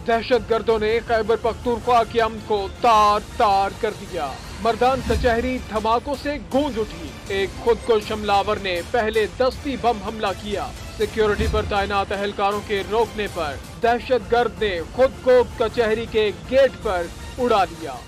दहशतगर्दों ने खैबर पख्तूनख्वा के अमन को तार तार कर दिया। मर्दान कचहरी धमाकों से गूंज उठी। एक खुदकुश हमलावर ने पहले दस्ती बम हमला किया। सिक्योरिटी पर तैनात एहलकारों के रोकने पर दहशतगर्द ने खुद को कचहरी के गेट पर उड़ा दिया।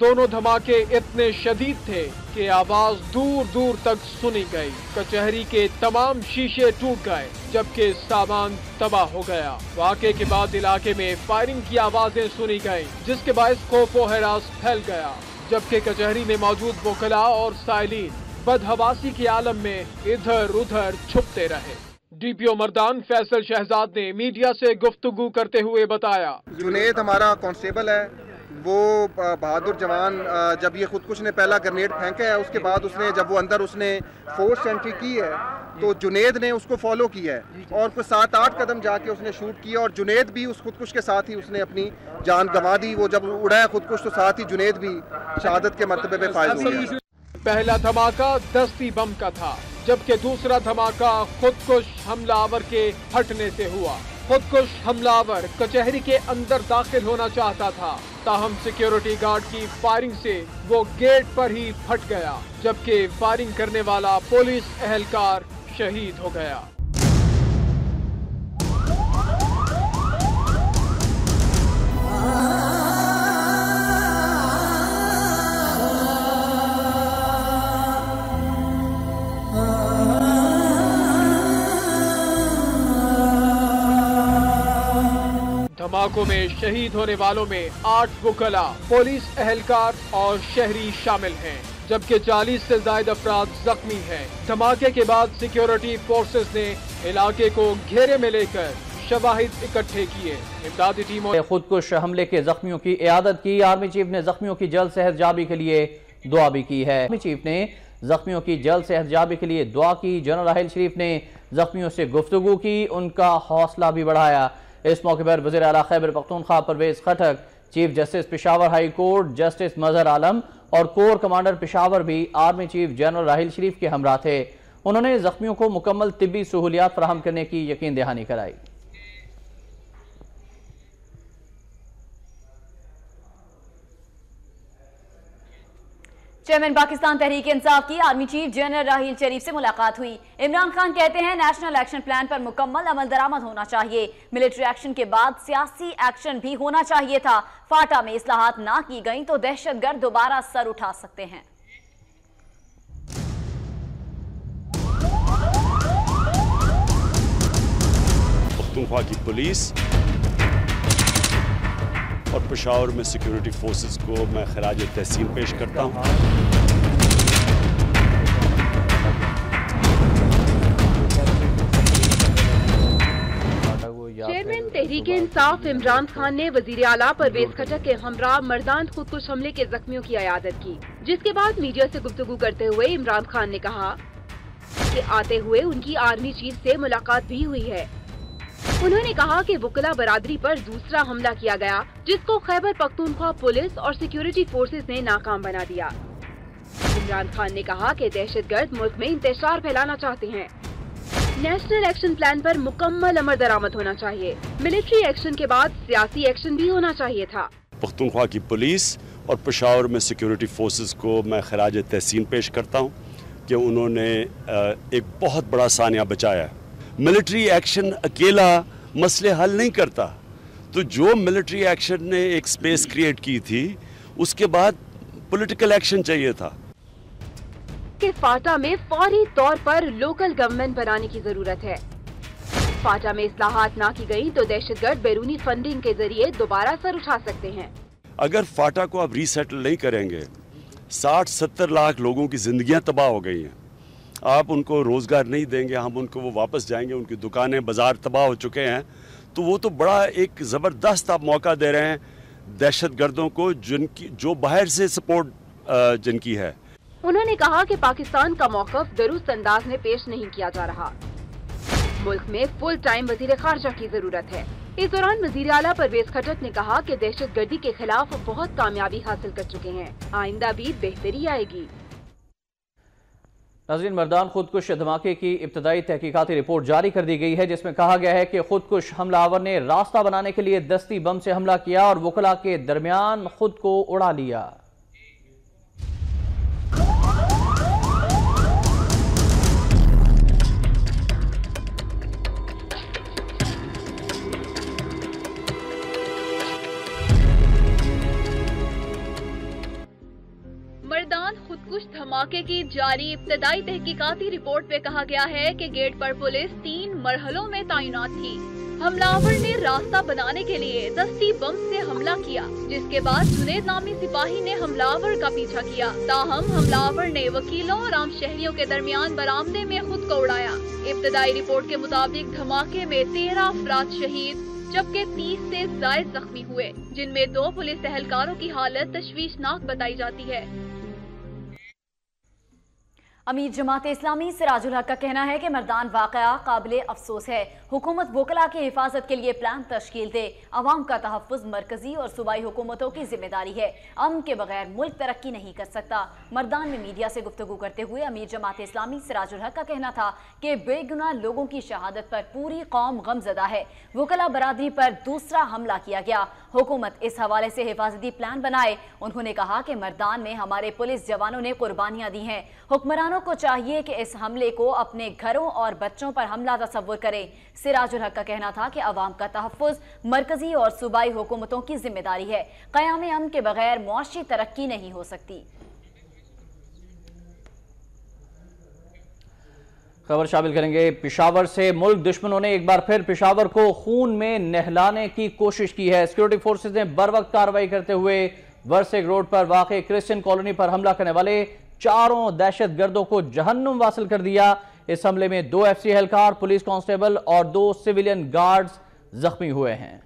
दोनों धमाके इतने शदीद थे कि आवाज दूर दूर तक सुनी गई। कचहरी के तमाम शीशे टूट गए जबकि सामान तबाह हो गया। वाक़े के बाद इलाके में फायरिंग की आवाजें सुनी गईं, जिसके बायस खौफ व हरास फैल गया। जबकि कचहरी में मौजूद वकला और साइलीन बदहवासी के आलम में इधर उधर छुपते रहे। DPO मर्दान फैसल शहजाद ने मीडिया से गुफ्तगू करते हुए बताया, जुनेद हमारा कांस्टेबल है, वो बहादुर जवान। जब ये खुदकुश ने पहला ग्रेनेड फेंका है, उसके बाद उसने जब वो अंदर उसने फोर्स एंट्री की है तो जुनेद ने उसको फॉलो किया है और कुछ 7-8 कदम जाके उसने शूट किया और जुनेद भी उस खुदकुश के साथ ही उसने अपनी जान गंवा दी। वो जब उड़ा है खुदकुश तो साथ ही जुनेद भी शहादत के मर्तबे पे फायज हो गया। पहला धमाका दस्ती बम का था, जबकि दूसरा धमाका खुदकुश हमलावर के फटने से हुआ। खुदकुश हमलावर कचहरी के अंदर दाखिल होना चाहता था, ताहम सिक्योरिटी गार्ड की फायरिंग से वो गेट पर ही फट गया, जबकि फायरिंग करने वाला पुलिस एहलकार शहीद हो गया। धमाकों में शहीद होने वालों में 8 वकला, पुलिस एहलकार और शहरी शामिल हैं, जबकि 40 से ज्यादा अफराद जख्मी हैं। धमाके के बाद सिक्योरिटी फोर्सेस ने इलाके को घेरे में लेकर शवाहिद इकट्ठे किए। इमदादी टीमों ने खुदकुश हमले के जख्मियों की इयादत की। आर्मी चीफ ने जख्मियों की जल्द सेहतयाबी के लिए दुआ भी की है। आर्मी चीफ ने जख्मियों की जल्द सेहतयाबी के लिए दुआ की। जनरल राहिल शरीफ ने जख्मियों से गुफ्तगू की, उनका हौसला भी बढ़ाया। इस मौके पर वज़ीर आला Khyber Pakhtunkhwa Pervez Khattak, chief justice Peshawar high court justice Mazhar Alam और कोर कमांडर पेशावर भी army chief general Raheel Sharif के हमरा थे। उन्होंने जख्मियों को मुकम्मल तिब्बी सहूलियात फराहम करने की यकीन दहानी कराई। चेयरमैन पाकिस्तान तहरीक इंसाफ की आर्मी चीफ जनरल राहिल शरीफ से मुलाकात हुई। इमरान खान कहते हैं नेशनल एक्शन प्लान पर मुकम्मल अमल दरामद होना चाहिए। मिलिट्री एक्शन के बाद सियासी एक्शन भी होना चाहिए था। फाटा में इस्लाहात ना की गई तो दहशतगर्द दोबारा सर उठा सकते हैं। पख्तूनख्वा की पुलिस और पेशावर में सिक्योरिटी फोर्सेस को मैं खराज तहसीन पेश करता हूँ। चेयरमैन तहरीक इंसाफ इमरान खान ने वजीर आला परवेज खटक के हमरा मर्दान खुदकुश हमले के जख्मियों की इयादत की, जिसके बाद मीडिया से गुफ्तगू करते हुए इमरान खान ने कहा कि आते हुए उनकी आर्मी चीफ से मुलाकात भी हुई है। उन्होंने कहा कि वकला बरादरी पर दूसरा हमला किया गया, जिसको खैबर पख्तूनख्वा पुलिस और सिक्योरिटी फोर्सेस ने नाकाम बना दिया। इमरान खान ने कहा कि दहशतगर्द मुल्क में इंतशार फैलाना चाहते हैं। नेशनल एक्शन प्लान पर मुकम्मल अमल दरामद होना चाहिए। मिलिट्री एक्शन के बाद सियासी एक्शन भी होना चाहिए था। पख्तूनख्वा की पुलिस और पेशावर में सिक्योरिटी फोर्सेस को मैं खराज तहसीन पेश करता हूँ कि उन्होंने एक बहुत बड़ा सानिया बचाया। मिलिट्री एक्शन अकेला मसले हल नहीं करता, तो जो मिलिट्री एक्शन ने एक स्पेस क्रिएट की थी, उसके बाद पॉलिटिकल एक्शन चाहिए था। कि फाटा में फौरी तौर पर लोकल गवर्नमेंट बनाने की जरूरत है। फाटा में इस्लाहात ना की गई तो दहशतगर्द बैरूनी फंडिंग के जरिए दोबारा सर उठा सकते हैं। अगर फाटा को आप रीसेटल नहीं करेंगे, 60-70 लाख लोगों की जिंदगियां तबाह हो गई हैं। आप उनको रोजगार नहीं देंगे, हम उनको वो वापस जाएंगे, उनकी दुकानें बाजार तबाह हो चुके हैं, तो वो तो बड़ा एक ज़बरदस्त आप मौका दे रहे हैं दहशतगर्दों को, जिनकी जो बाहर से सपोर्ट जिनकी है। उन्होंने कहा कि पाकिस्तान का मौक़िफ़ दुरुस्त अंदाज में पेश नहीं किया जा रहा। मुल्क में फुल टाइम वजीर खारजा की जरूरत है। इस दौरान वजीर आला परवेज खटक ने कहा कि दहशतगर्दी के खिलाफ बहुत कामयाबी हासिल कर चुके हैं, आइंदा भी बेहतरी आएगी। नाज़रीन, मर्दान खुदकुश धमाके की इब्तदाई तहकीकाती रिपोर्ट जारी कर दी गई है, जिसमें कहा गया है कि खुदकुश हमलावर ने रास्ता बनाने के लिए दस्ती बम से हमला किया और वकला के दरमियान खुद को उड़ा लिया। मर्दान खुदकुश धमाके की जारी इब्तदाई तहकीकाती रिपोर्ट में कहा गया है कि गेट पर पुलिस 3 मरहलों में तैनात थी। हमलावर ने रास्ता बनाने के लिए दस्ती बम से हमला किया, जिसके बाद जुनेद नामी सिपाही ने हमलावर का पीछा किया। ताहम हमलावर ने वकीलों और आम शहरियों के दरमियान बरामदे में खुद को उड़ाया। इब्तदाई रिपोर्ट के मुताबिक धमाके में 13 अफराद शहीद जबकि 30 से ज्यादा जख्मी हुए, जिनमें 2 पुलिस एहलकारों की हालत तशवीशनाक बताई जाती है। अमीर जमात इस्लामी सिराजुल हक का कहना है कि मर्दान वाक़या काबिले अफसोस है। हुकूमत वकला की हिफाजत के लिए प्लान तश्कील दे। अवाम का तहफ़्फ़ुज़ मरकजी और सूबाई हुकूमतों की जिम्मेदारी है। अमन के बगैर मुल्क तरक्की नहीं कर सकता। मर्दान में मीडिया से गुफ्तगू करते हुए अमीर जमात इस्लामी सिराजुल हक का कहना था कि बेगुनाह लोगों की शहादत पर पूरी कौम गमज़दा है। वकला बरादरी पर दूसरा हमला किया गया। हुकूमत इस हवाले से हिफाजती प्लान बनाए। उन्होंने कहा कि मर्दान में हमारे पुलिस जवानों ने कुर्बानियां दी हैं। हुक्मरानों को चाहिए कि इस हमले को अपने घरों और बच्चों पर हमला तस्वुर करें। सिराजुल हक का कहना था कि अवाम का तहफ़्फ़ुज़ मरकजी और सूबाई हुकूमतों की जिम्मेदारी है। क़याम अमन के बगैर मुआशी तरक्की नहीं हो सकती। खबर शामिल करेंगे पेशावर से। मुल्क दुश्मनों ने एक बार फिर पेशावर को खून में नहलाने की कोशिश की है। सिक्योरिटी फोर्सेज ने बर वक्त कार्रवाई करते हुए वर्सेग रोड पर वाक़ क्रिश्चियन कॉलोनी पर हमला करने वाले 4 दहशतगर्दों को जहन्नुम वासिल कर दिया। इस हमले में 2 FC एहलकार, पुलिस कांस्टेबल और 2 सिविलियन गार्ड्स जख्मी हुए हैं।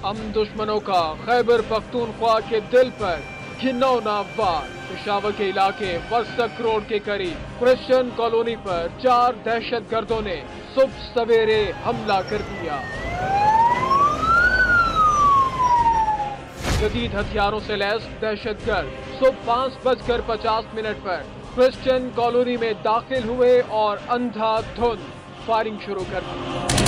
हम दुश्मनों का खैबर पख्तूनख्वा के दिल पर घिनौना वार। पेशावर के इलाके वर्सक रोड के करीब क्रिश्चियन कॉलोनी पर 4 दहशतगर्दों ने सुबह सवेरे हमला कर दिया। जदीद हथियारों से लैस दहशतगर्द सुबह 5:50 पर क्रिश्चियन कॉलोनी में दाखिल हुए और अंधाधुंध फायरिंग शुरू कर दी।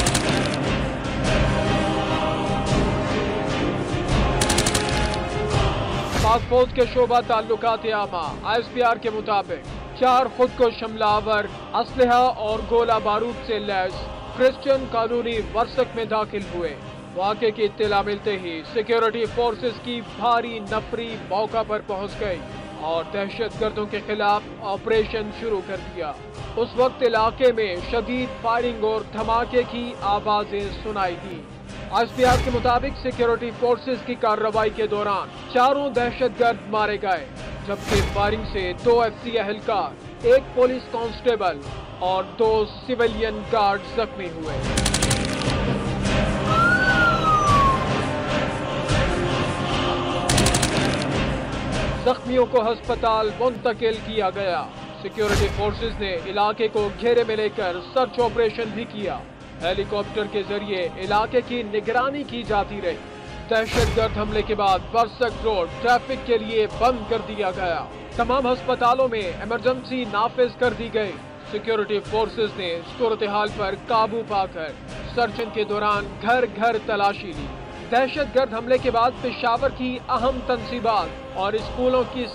पाक फौज के शोबा ताल्लुकात आमा ISPR के मुताबिक 4 खुदकुश हमलावर असलहा और गोला बारूद से लैस क्रिश्चियन कॉलोनी वर्सक में दाखिल हुए। वाक़े की इत्तला मिलते ही सिक्योरिटी फोर्सेस की भारी नफरी मौका पर पहुंच गई और दहशतगर्दों के खिलाफ ऑपरेशन शुरू कर दिया। उस वक्त इलाके में शदीद फायरिंग और धमाके की आवाजें सुनाई दी। ISPR के मुताबिक सिक्योरिटी फोर्सेस की कार्रवाई के दौरान 4 दहशतगर्द मारे गए, जबकि फायरिंग से 2 FC एहलकार, 1 पुलिस कांस्टेबल और 2 सिविलियन गार्ड जख्मी हुए। जख्मियों को अस्पताल मुंतकिल किया गया। सिक्योरिटी फोर्सेस ने इलाके को घेरे में लेकर सर्च ऑपरेशन भी किया। हेलीकॉप्टर के जरिए इलाके की निगरानी की जाती रही। दहशतगर्द हमले के बाद वर्सक रोड ट्रैफिक के लिए बंद कर दिया गया। तमाम अस्पतालों में इमरजेंसी नाफिज कर दी गई। सिक्योरिटी फोर्सेस ने सूरत हाल पर काबू पाकर सर्चिंग के दौरान घर घर तलाशी ली। दहशतगर्द हमले के बाद पेशावर की अहम तंसीबात और स्कूलों की